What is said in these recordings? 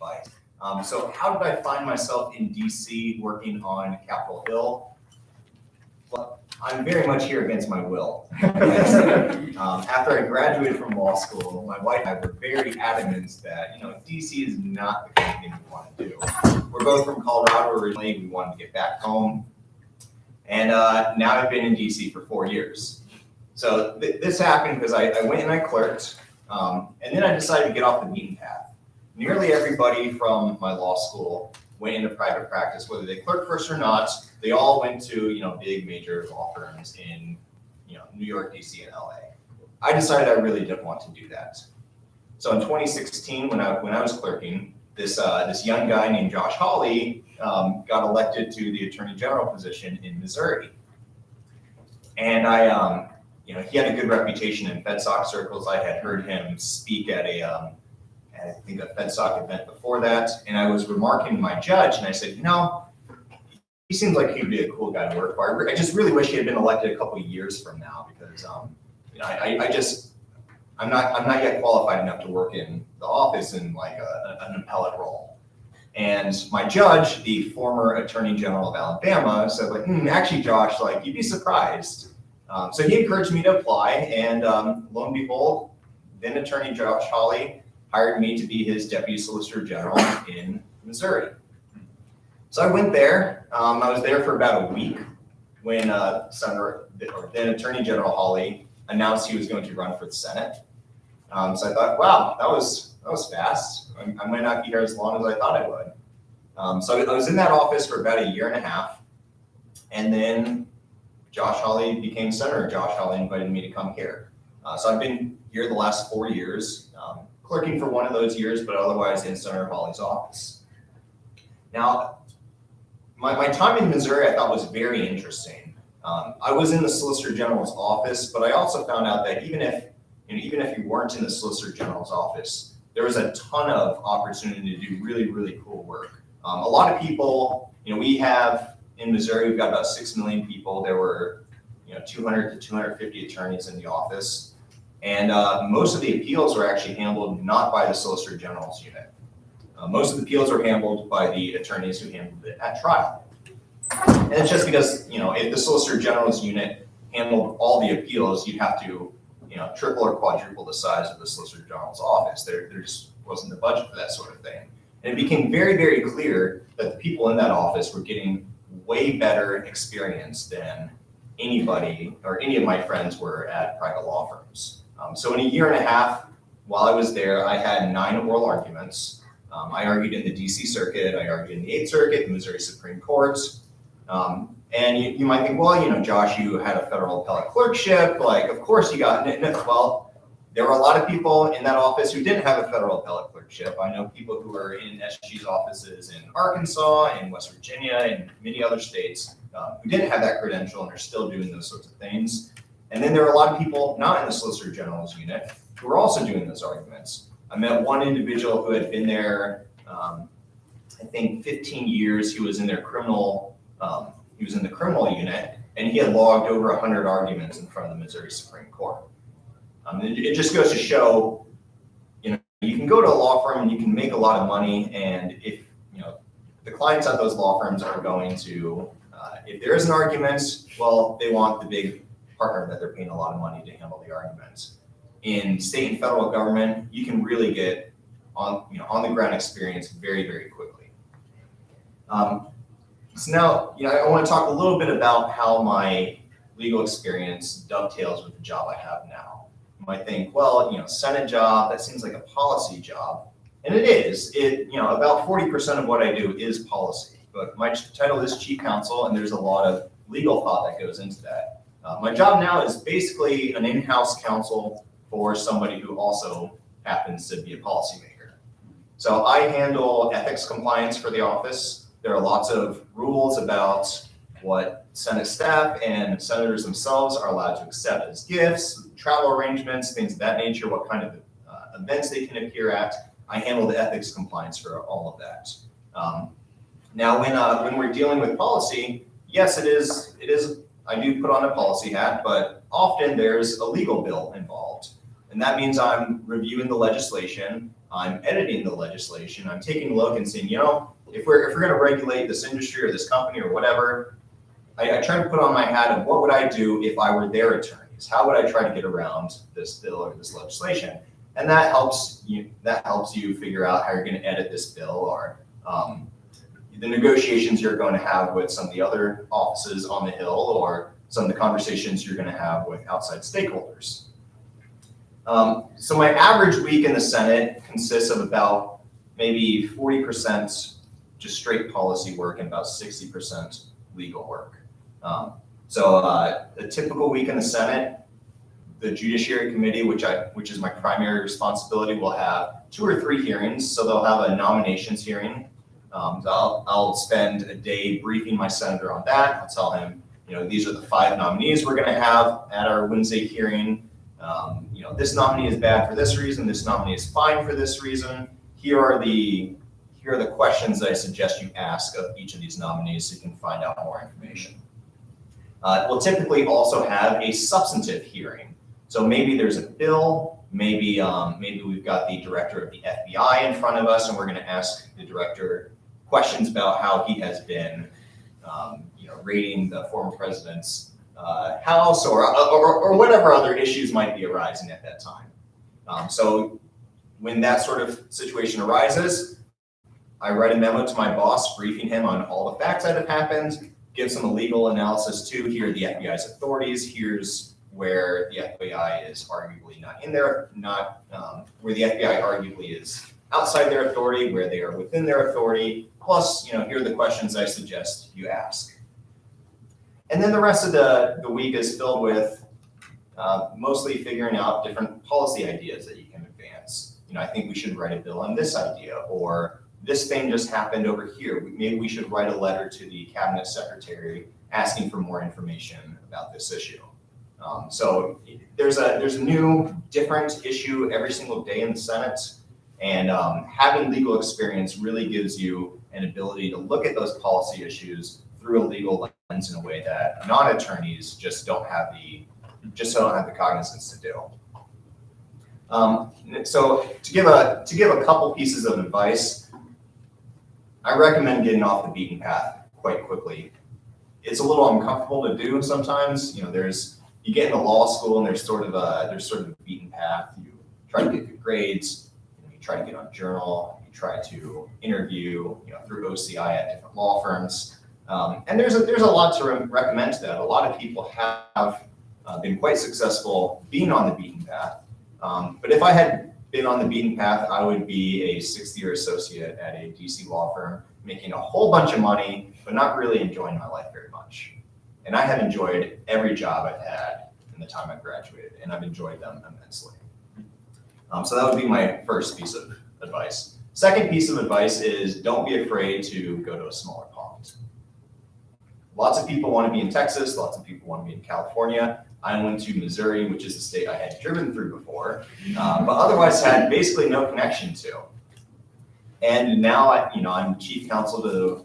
fight. So how did I find myself in DC working on Capitol Hill? Well, I'm very much here against my will. After I graduated from law school, my wife and I were very adamant that, DC is not the kind of thing we want to do. We're both from Colorado originally. We wanted to get back home. And now I've been in DC for 4 years. So this happened because I went and I clerked, and then I decided to get off the beaten path. Nearly everybody from my law school went into private practice, whether they clerked first or not. They all went to big major law firms in New York, DC, and LA. I decided I really didn't want to do that. So in 2016, when I was clerking, this young guy named Josh Hawley got elected to the Attorney General position in Missouri, and he had a good reputation in FedSoc circles. I had heard him speak at a FedSoc event before that, and I was remarking to my judge, and I said, he seems like he'd be a cool guy to work for. I just really wish he had been elected a couple of years from now, because I'm not yet qualified enough to work in the office in like an appellate role. And my judge, the former Attorney General of Alabama, said actually, Josh, you'd be surprised. So he encouraged me to apply, and lo and behold, then Attorney Josh Hawley hired me to be his Deputy Solicitor General in Missouri. So I went there. I was there for about a week when then Attorney General Hawley announced he was going to run for the Senate. So I thought, wow, that was fast. I might not be here as long as I thought I would. So I was in that office for about a year and a half, and then Josh Hawley became senator. Josh Hawley invited me to come here. So I've been here the last 4 years, clerking for one of those years, but otherwise in Senator Hawley's office. Now, my time in Missouri I thought was very interesting. I was in the Solicitor General's office, but I also found out that even if you weren't in the Solicitor General's office, there was a ton of opportunity to do really, really cool work. A lot of people, we have in Missouri, we've got about 6 million people. There were 200 to 250 attorneys in the office. And most of the appeals were actually handled not by the Solicitor General's unit. Most of the appeals were handled by the attorneys who handled it at trial. And it's just because, if the Solicitor General's unit handled all the appeals, you'd have to, triple or quadruple the size of the Solicitor General's office. There just wasn't the budget for that sort of thing. And it became very, very clear that the people in that office were getting way better experience than anybody or any of my friends were at private law firms. So in a year and a half, while I was there, I had 9 oral arguments. I argued in the DC Circuit, I argued in the 8th Circuit, the Missouri Supreme Court. And you might think, well, Josh, you had a federal appellate clerkship, of course you got it. Well, there were a lot of people in that office who didn't have a federal appellate clerkship. I know people who are in SG's offices in Arkansas, in West Virginia, and many other states who didn't have that credential and are still doing those sorts of things. And then there are a lot of people not in the Solicitor General's unit who are also doing those arguments. I met one individual who had been there, I think 15 years. He was in their criminal, he was in the criminal unit, and he had logged over 100 arguments in front of the Missouri Supreme Court. It just goes to show, you can go to a law firm and you can make a lot of money, and if the clients at those law firms are going to, if there is an argument, well, they want the big partner that they're paying a lot of money to handle the arguments. In state and federal government, you can really get on the ground experience very, very quickly. So now, I want to talk a little bit about how my legal experience dovetails with the job I have now. You might think, well, Senate job, that seems like a policy job. And it is. About 40% of what I do is policy. But my title is Chief Counsel, and there's a lot of legal thought that goes into that. My job now is basically an in-house counsel for somebody who also happens to be a policymaker. So I handle ethics compliance for the office. There are lots of rules about what Senate staff and senators themselves are allowed to accept as gifts, travel arrangements, things of that nature, what kind of events they can appear at. I handle the ethics compliance for all of that. Now, when we're dealing with policy, yes, it is. I do put on a policy hat, but often there's a legal bill involved. And that means I'm reviewing the legislation I'm editing the legislation. I'm taking a look and saying, if we're going to regulate this industry or this company or whatever, I try to put on my hat of what would I do if I were their attorneys? How would I try to get around this bill or this legislation? And that helps you figure out how you're going to edit this bill, or the negotiations you're going to have with some of the other offices on the Hill, or some of the conversations you're going to have with outside stakeholders. So my average week in the Senate consists of about maybe 40% just straight policy work and about 60% legal work. So a typical week in the Senate, the Judiciary Committee, which is my primary responsibility, will have 2 or 3 hearings. So they'll have a nominations hearing. I'll spend a day briefing my senator on that. I'll tell him, these are the 5 nominees we're going to have at our Wednesday hearing. This nominee is bad for this reason. This nominee is fine for this reason. Here are the questions that I suggest you ask of each of these nominees so you can find out more information. We'll typically also have a substantive hearing. So maybe there's a bill, maybe we've got the director of the FBI in front of us, and we're going to ask the director questions about how he has been, raiding the former president's house, or whatever other issues might be arising at that time. So when that sort of situation arises, I write a memo to my boss briefing him on all the facts that have happened, give some legal analysis too. Here are the FBI's authorities. Here's where the FBI is arguably where the FBI arguably is outside their authority, where they are within their authority. Plus, here are the questions I suggest you ask. And then the rest of the week is filled with mostly figuring out different policy ideas that you can advance. I think we should write a bill on this idea, or this thing just happened over here. Maybe we should write a letter to the cabinet secretary asking for more information about this issue. So there's a new, different issue every single day in the Senate, and having legal experience really gives you an ability to look at those policy issues through a legal lens in a way that non-attorneys just don't have the cognizance to do. So to give a couple pieces of advice, I recommend getting off the beaten path quite quickly. It's a little uncomfortable to do sometimes. You get into law school and there's sort of a beaten path. You try to get good grades, you try to get on journal, you try to interview, through OCI at different law firms. And there's a lot to recommend to that. A lot of people have been quite successful being on the beaten path. But if I had been on the beaten path, I would be a 6th-year associate at a DC law firm, making a whole bunch of money, but not really enjoying my life very much. And I have enjoyed every job I've had in the time I've graduated, and I've enjoyed them immensely. So that would be my first piece of advice. Second piece of advice is don't be afraid to go to a smaller pond. Lots of people want to be in Texas, lots of people want to be in California. I went to Missouri, which is a state I had driven through before, but otherwise had basically no connection to. And now, I'm chief counsel to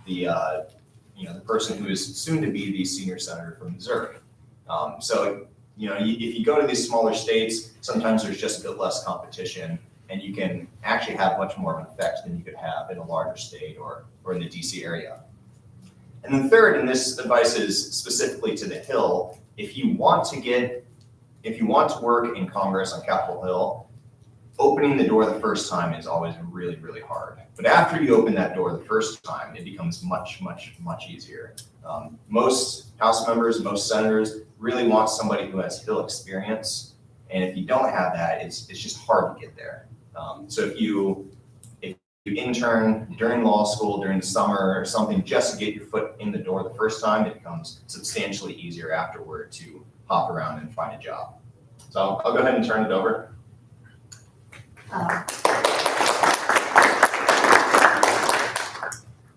the person who is soon to be the senior senator from Missouri. So, if you go to these smaller states, sometimes there's just a bit less competition, and you can actually have much more of an effect than you could have in a larger state or in the DC area. And then third, and this advice is specifically to the Hill, if you want to work in Congress on Capitol Hill, opening the door the first time is always really, really hard. But after you open that door the first time, it becomes much, much, much easier. Most House members, most senators really want somebody who has Hill experience. And if you don't have that, it's just hard to get there. So if you intern during law school, during the summer or something, just to get your foot in the door the first time, it becomes substantially easier afterward to hop around and find a job. So I'll go ahead and turn it over.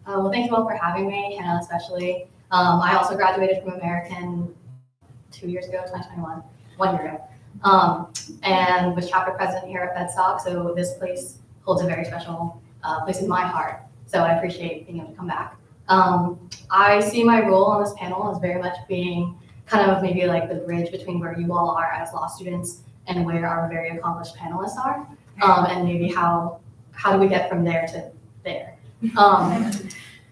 Well, thank you all for having me, and especially, I also graduated from American 2 years ago, 2021, 1 year ago, and was chapter president here at FedSoc, so this place holds a very special place in my heart, so I appreciate being able to come back. I see my role on this panel as very much being kind of maybe like the bridge between where you all are as law students and where our very accomplished panelists are. and maybe how do we get from there to there.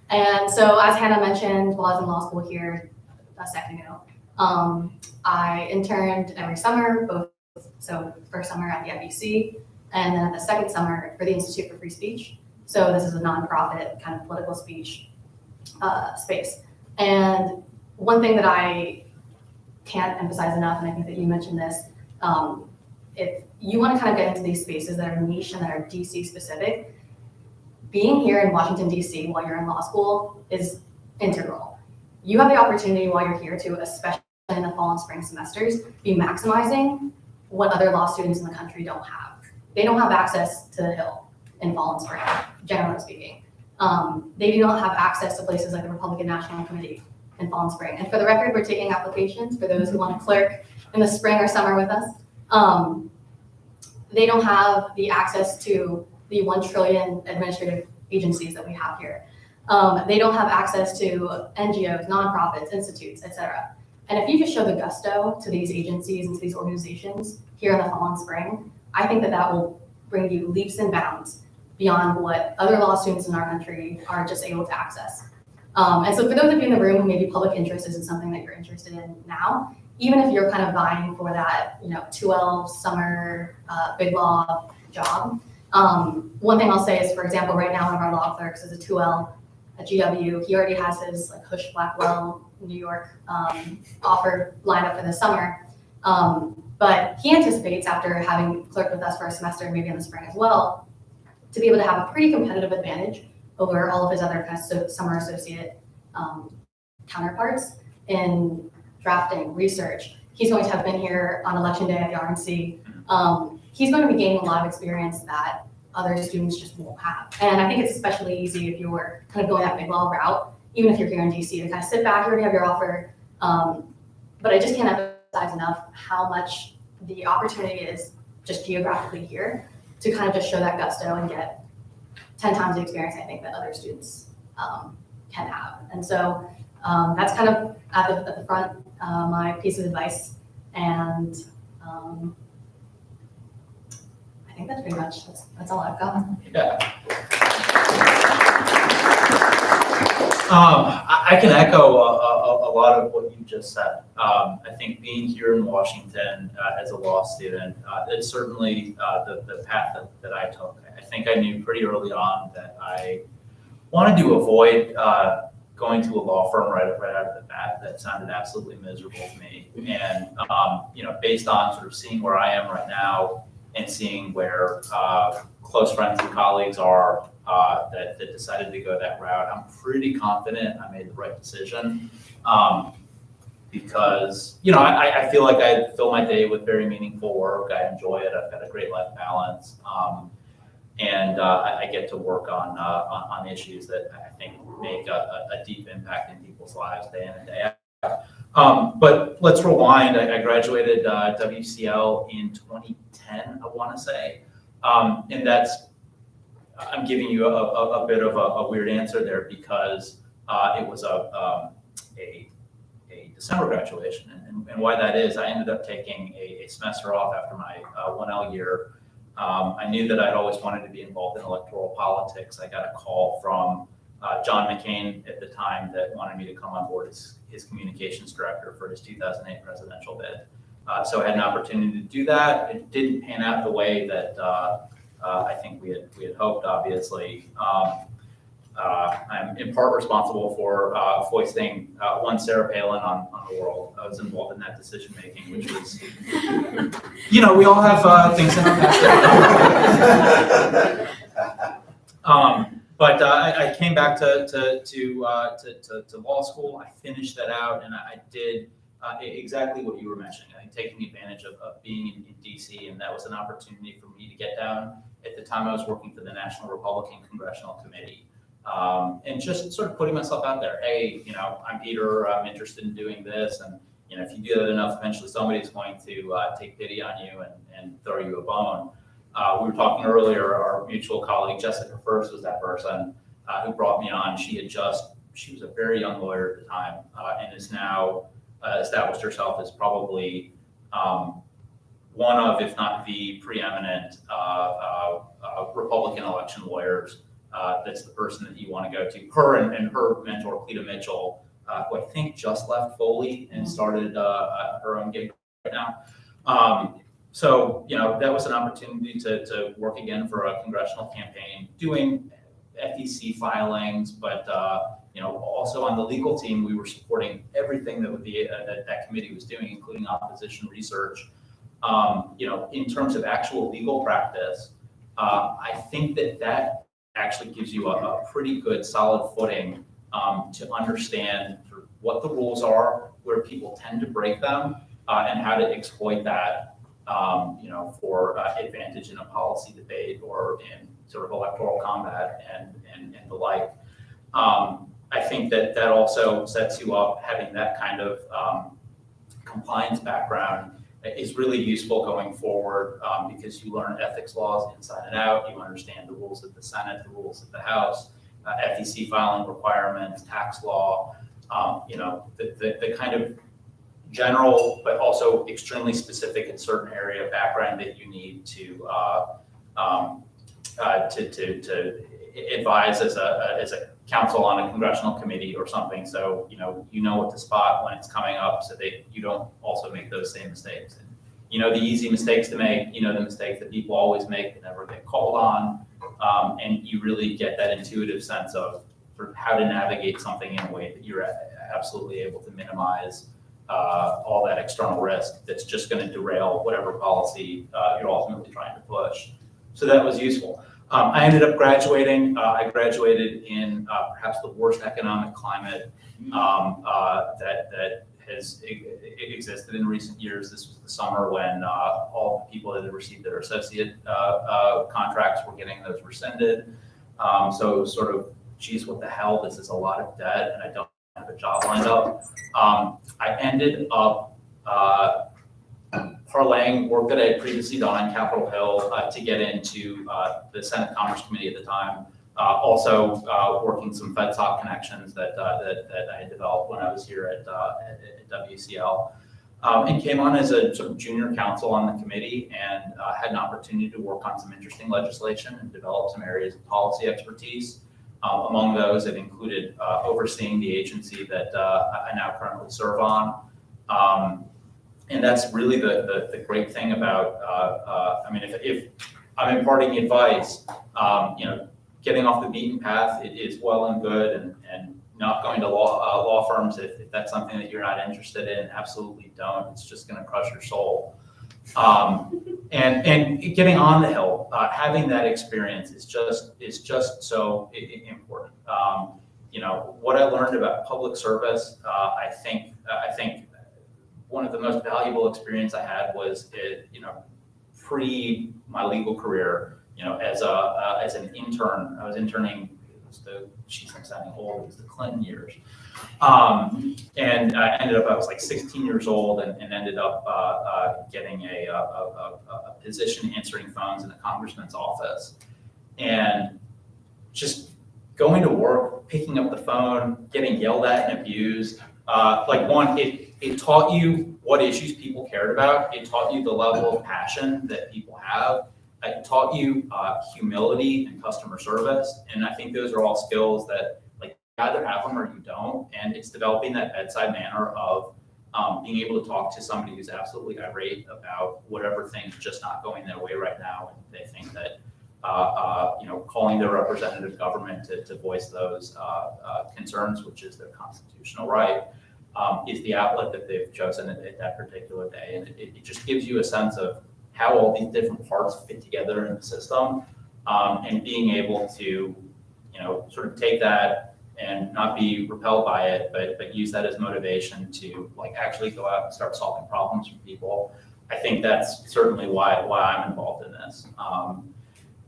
And so as Hannah mentioned, while I was in law school here a second ago, I interned every summer, so first summer at the FEC, and then the second summer for the Institute for Free Speech. So this is a nonprofit kind of political speech space. And one thing that I can't emphasize enough, and I think that you mentioned this, if you want to kind of get into these spaces that are niche and that are DC specific, being here in Washington, DC while you're in law school is integral. You have the opportunity while you're here to, especially in the fall and spring semesters, be maximizing what other law students in the country don't have. They don't have access to the Hill in fall and spring, generally speaking. They do not have access to places like the Republican National Committee in fall and spring. And for the record, we're taking applications for those who want to clerk in the spring or summer with us. They don't have the access to the 1 trillion administrative agencies that we have here. They don't have access to NGOs, nonprofits, institutes, etc. And if you just show the gusto to these agencies and to these organizations here in the fall and spring, I think that that will bring you leaps and bounds beyond what other law students in our country are just able to access. And so for those of you in the room who maybe public interest isn't something that you're interested in now, even if you're kind of vying for that, 2L summer big law job, one thing I'll say is, for example, right now one of our law clerks is a 2L at GW. He already has his Hush Blackwell New York offer lined up for the summer. But he anticipates, after having clerked with us for a semester, maybe in the spring as well, to be able to have a pretty competitive advantage over all of his other kind of summer associate counterparts in drafting, research. He's going to have been here on election day at the RNC. He's going to be gaining a lot of experience that other students just won't have. And I think it's especially easy if you're kind of going that big law route, even if you're here in DC, to kind of sit back, you already have your offer. But I just can't emphasize enough how much the opportunity is just geographically here to kind of just show that gusto and get 10 times the experience I think that other students can have. And so that's kind of at the front, my piece of advice. And I think that's pretty much, that's all I've got. Yeah. I can echo a lot of what you just said. I think being here in Washington as a law student, it's certainly the path that I took. I think I knew pretty early on that I wanted to avoid going to a law firm right out of the bat. That sounded absolutely miserable to me. And based on sort of seeing where I am right now and seeing where close friends and colleagues are that decided to go that route, I'm pretty confident I made the right decision. Because I feel like I fill my day with very meaningful work. I enjoy it. I've got a great life balance. And I get to work on issues that I think make a deep impact in people's lives day in and day out. But let's rewind. I graduated WCL in 2010, I want to say. And I'm giving you a bit of a weird answer there because it was a December graduation. And why that is, I ended up taking a semester off after my 1L year. I knew that I'd always wanted to be involved in electoral politics. I got a call from John McCain at the time that wanted me to come on board as his communications director for his 2008 presidential bid. So I had an opportunity to do that. It didn't pan out the way that I think we had hoped, obviously. I'm in part responsible for foisting one Sarah Palin on the world. I was involved in that decision making, which was, we all have things in our past. But I came back to law school. I finished that out, and I did exactly what you were mentioning. I think taking advantage of being in DC, and that was an opportunity for me to get down. At the time, I was working for the National Republican Congressional Committee. And just sort of putting myself out there. Hey, I'm Peter. I'm interested in doing this, and if you do that enough, eventually somebody's going to take pity on you and throw you a bone. We were talking earlier. Our mutual colleague Jessica First was that person who brought me on. She was a very young lawyer at the time, and is now established herself as probably one of, if not the preeminent Republican election lawyers. That's the person that you want to go to. Her and her mentor, Cleta Mitchell, who I think just left Foley and started her own gig right now. So, that was an opportunity to work again for a congressional campaign, doing FEC filings, but also on the legal team, we were supporting everything that that committee was doing, including opposition research. In terms of actual legal practice, I think that actually gives you a pretty good solid footing to understand sort of what the rules are, where people tend to break them, and how to exploit that, for advantage in a policy debate or in sort of electoral combat and the like. I think that also sets you up. Having that kind of compliance background is really useful going forward, because you learn ethics laws inside and out. You understand the rules of the Senate, the rules of the House, FEC filing requirements, tax law, the kind of general, but also extremely specific in certain area of background that you need to advise as a counsel on a congressional committee or something. So, you know what to spot when it's coming up so that you don't also make those same mistakes. And, the easy mistakes to make, the mistakes that people always make that never get called on. And you really get that intuitive sense of sort of how to navigate something in a way that you're absolutely able to minimize all that external risk that's just going to derail whatever policy you're ultimately trying to push. So that was useful. I ended up graduating. I graduated in perhaps the worst economic climate that has existed in recent years. This was the summer when all the people that had received their associate contracts were getting those rescinded. So it was sort of, geez, what the hell? This is a lot of debt, and I don't have a job lined up. I ended up parlaying work that I had previously done on Capitol Hill to get into the Senate Commerce Committee at the time. Also working some FedSoc connections that I had developed when I was here at WCL. And came on as a sort of junior counsel on the committee and had an opportunity to work on some interesting legislation and develop some areas of policy expertise. Among those, it included overseeing the agency that I now currently serve on. And that's really the great thing about, if I'm imparting advice, getting off the beaten path is well and good, and not going to law firms if that's something that you're not interested in, absolutely don't. It's just going to crush your soul. And getting on the Hill, having that experience is just so important. What I learned about public service, I think one of the most valuable experience I had was, pre my legal career. As an intern, I was interning. I'm sounding old. It was the Clinton years, and I was like 16 years old, and ended up getting a position answering phones in a congressman's office, and just going to work, picking up the phone, getting yelled at and abused. It taught you what issues people cared about. It taught you the level of passion that people have. It taught you humility and customer service. And I think those are all skills that you either have them or you don't. And it's developing that bedside manner of being able to talk to somebody who's absolutely irate about whatever thing's just not going their way right now. And they think that, calling their representative government to voice those concerns, which is their constitutional right, is the outlet that they've chosen at that particular day. And it just gives you a sense of how all these different parts fit together in the system, and being able to, sort of take that and not be repelled by it, but use that as motivation to actually go out and start solving problems for people. I think that's certainly why I'm involved in this.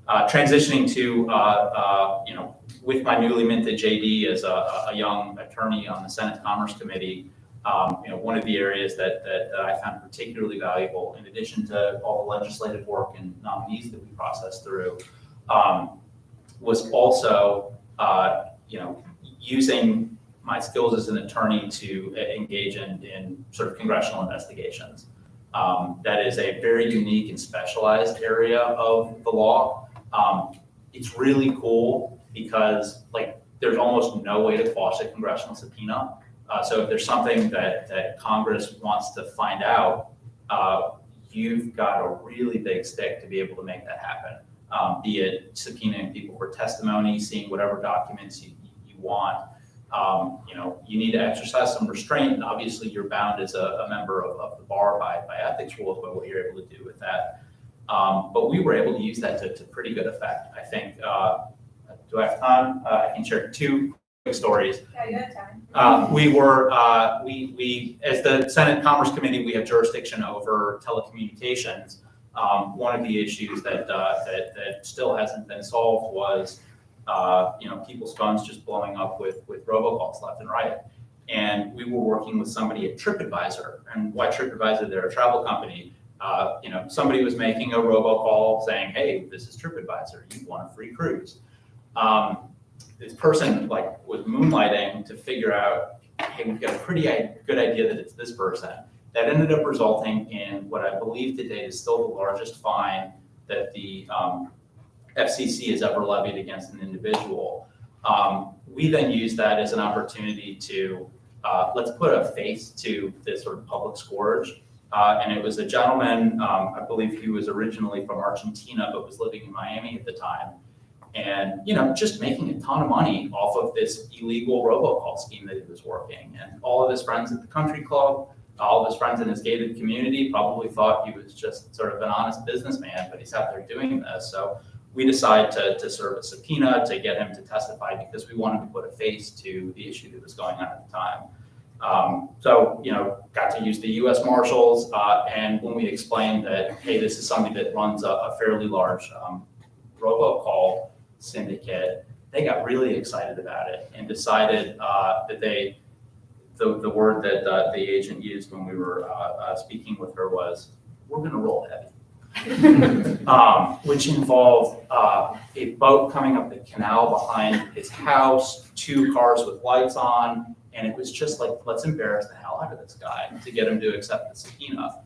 Transitioning to, with my newly minted JD as a young attorney on the Senate Commerce Committee, one of the areas that I found particularly valuable, in addition to all the legislative work and nominees that we processed through, was also, using my skills as an attorney to engage in sort of congressional investigations. That is a very unique and specialized area of the law. It's really cool because like there's almost no way to quash a congressional subpoena. So if there's something that Congress wants to find out, you've got a really big stick to be able to make that happen. Be it subpoenaing people for testimony, seeing whatever documents you want. You need to exercise some restraint, and obviously you're bound as a member of the bar by ethics rules by what you're able to do with that. But we were able to use that to pretty good effect. I think, do I have time? I can share two quick stories. Yeah, you have time. We as the Senate Commerce Committee, we have jurisdiction over telecommunications. One of the issues that still hasn't been solved was people's phones just blowing up with robocalls left and right. And we were working with somebody at TripAdvisor. And why TripAdvisor? They're a travel company. Somebody was making a robocall saying, "Hey, this is TripAdvisor. You want a free cruise." This person was moonlighting to figure out, "Hey, we've got a pretty good idea that it's this person." That ended up resulting in what I believe today is still the largest fine that the FCC has ever levied against an individual. We then used that as an opportunity to let's put a face to this sort of public scourge. And it was a gentleman, I believe he was originally from Argentina, but was living in Miami at the time. And, just making a ton of money off of this illegal robocall scheme that he was working. And all of his friends at the country club, all of his friends in his gated community probably thought he was just sort of an honest businessman, but he's out there doing this. So we decided to serve a subpoena to get him to testify because we wanted to put a face to the issue that was going on at the time. Got to use the U.S. Marshals, and when we explained that, hey, this is somebody that runs a fairly large robocall syndicate, they got really excited about it and decided that the word that the agent used when we were speaking with her was, "We're going to roll heavy." Which involved a boat coming up the canal behind his house, 2 cars with lights on, and it was just like, let's embarrass the hell out of this guy to get him to accept the subpoena.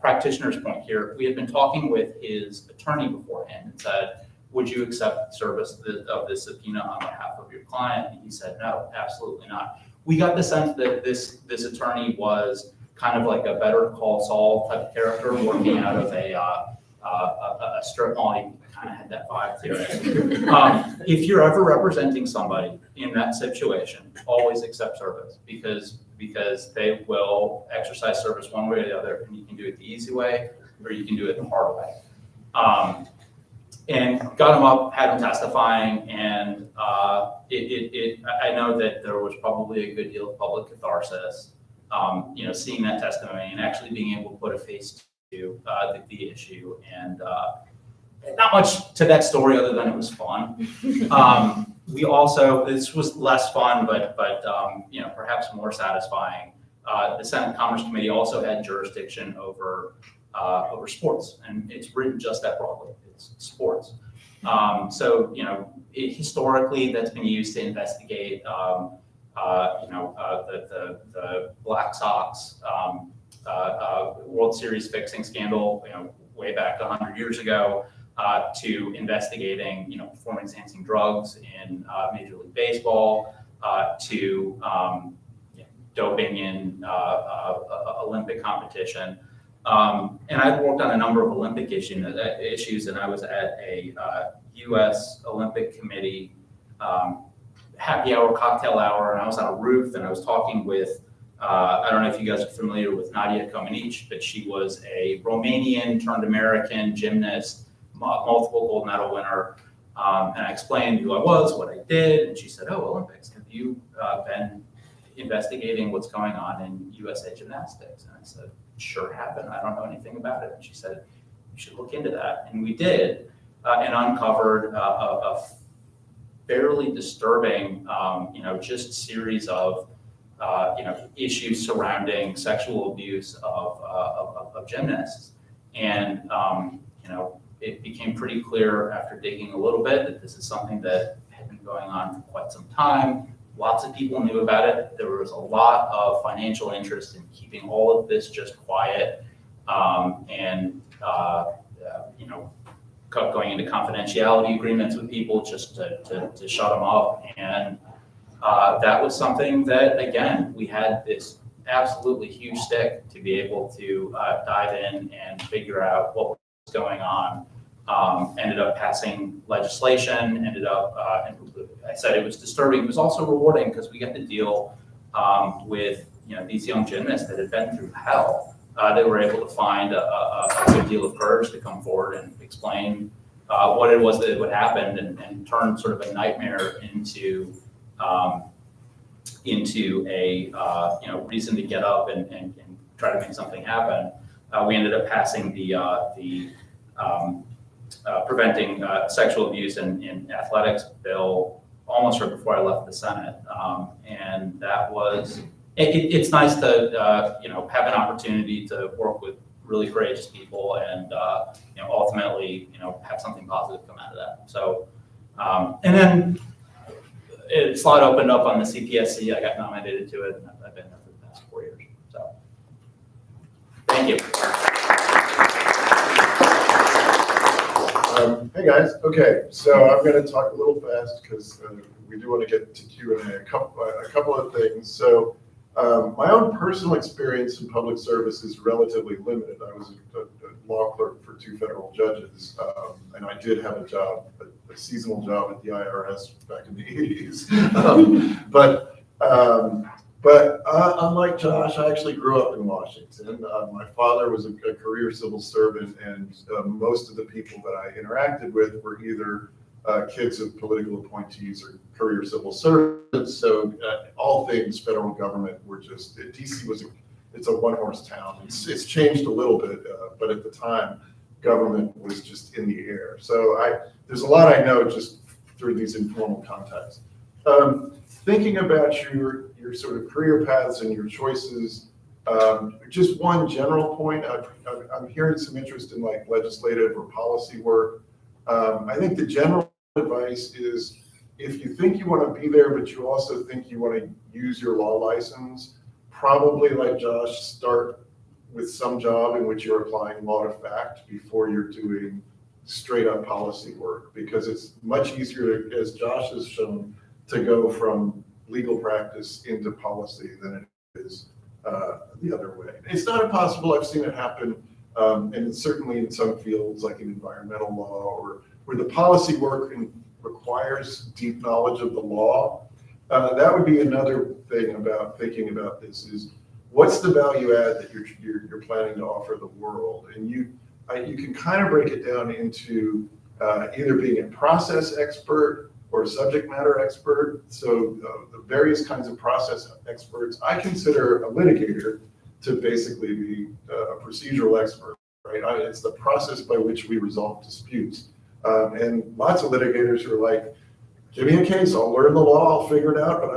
Practitioner's point here, we had been talking with his attorney beforehand and said, "Would you accept service of this subpoena on behalf of your client?" And he said, "No, absolutely not." We got the sense that this attorney was kind of like a Better Call Saul type of character working out of a strip mall. He kind of had that vibe to it. If you're ever representing somebody in that situation, always accept service because they will exercise service one way or the other, and you can do it the easy way or you can do it the hard way. And got him up, had him testifying, and I know that there was probably a good deal of public catharsis. Seeing that testimony and actually being able to put a face to the issue, and not much to that story other than it was fun. This was less fun, but perhaps more satisfying. The Senate Commerce Committee also had jurisdiction over sports, and it's written just that broadly. It's sports. Historically, that's been used to investigate. The Black Sox World Series fixing scandal, way back 100 years ago, to investigating, performance-enhancing drugs in Major League Baseball, to doping in Olympic competition. And I've worked on a number of Olympic issues, and I was at a U.S. Olympic Committee happy hour, cocktail hour, and I was on a roof, and I was talking with, I don't know if you guys are familiar with Nadia Comaneci, but she was a Romanian turned American gymnast, multiple gold medal winner. And I explained who I was, what I did, and she said, "Oh, Olympics, have you been investigating what's going on in USA Gymnastics?" And I said, "Sure haven't. I don't know anything about it." And she said, "You should look into that." And we did, and uncovered a fairly disturbing, just series of, issues surrounding sexual abuse of gymnasts. And, it became pretty clear after digging a little bit that this is something that had been going on for quite some time. Lots of people knew about it. There was a lot of financial interest in keeping all of this just quiet, you know, going into confidentiality agreements with people just to shut them up. And that was something that, again, we had this absolutely huge stick to be able to dive in and figure out what was going on. Ended up passing legislation, ended up, and I said it was disturbing. It was also rewarding because we got to deal with, you know, these young gymnasts that had been through hell. They were able to find a good deal of courage to come forward and explain what it was that would happen and turn sort of a nightmare into a you know, reason to get up and try to make something happen. We ended up passing the Preventing Sexual Abuse in Athletics bill almost right before I left the Senate, and that was it's nice to you know, have an opportunity to work with really courageous people and you know, ultimately, you know, have something positive come out of that. So and then slot opened up on the CPSC. I got nominated to it, and I've been there for the past 4 years. So thank you. Hey guys, okay, so I'm going to talk a little fast because we do want to get to Q&A. A couple of things. So my own personal experience in public service is relatively limited. I was a law clerk for 2 federal judges, and I did have a job, a seasonal job at the IRS back in the 80s. But unlike Josh, I actually grew up in Washington. My father was a career civil servant, and most of the people that I interacted with were either kids of political appointees or career civil servants. So all things federal government were just, DC it's a one-horse town. It's changed a little bit, but at the time, government was just in the air. So there's a lot I know just through these informal contacts. Thinking about your sort of career paths and your choices, just one general point, I'm hearing some interest in like legislative or policy work. I think the general advice is if you think you want to be there, but you also think you want to use your law license, probably like Josh, start with some job in which you're applying law to fact before you're doing straight up policy work, because it's much easier, as Josh has shown, to go from legal practice into policy than it is the other way. It's not impossible. I've seen it happen, and certainly in some fields like in environmental law or where the policy work requires deep knowledge of the law. That would be another thing about thinking about this is what's the value add that you're planning to offer the world, and you can kind of break it down into either being a process expert or a subject matter expert. So the various kinds of process experts. I consider a litigator to basically be a procedural expert, right? It's the process by which we resolve disputes. And lots of litigators are like, give me a case, I'll learn the law, I'll figure it out, but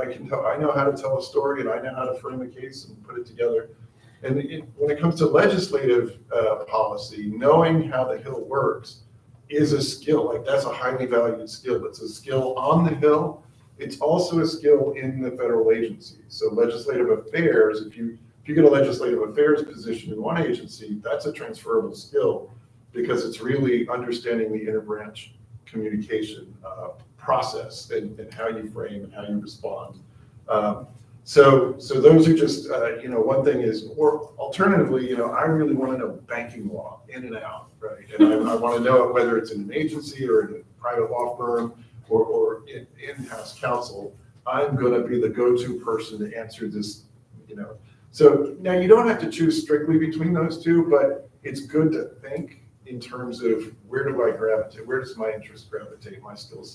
I know how to tell a story and I know how to frame a case and put it together. And when it comes to legislative policy, knowing how the Hill works is a skill. Like that's a highly valued skill. It's a skill on the Hill. It's also a skill in the federal agency. So legislative affairs, if you get a legislative affairs position in one agency, that's a transferable skill because it's really understanding the interbranch communication process and how you frame and how you respond. So those are just, one thing is, or alternatively, I really want to know banking law in and out, right? And I want to know whether it's in an agency or in a private law firm or in-house counsel. I'm going to be the go-to person to answer this, So now you don't have to choose strictly between those two, but it's good to think in terms of where do I gravitate? Where does my interest gravitate, my skill set?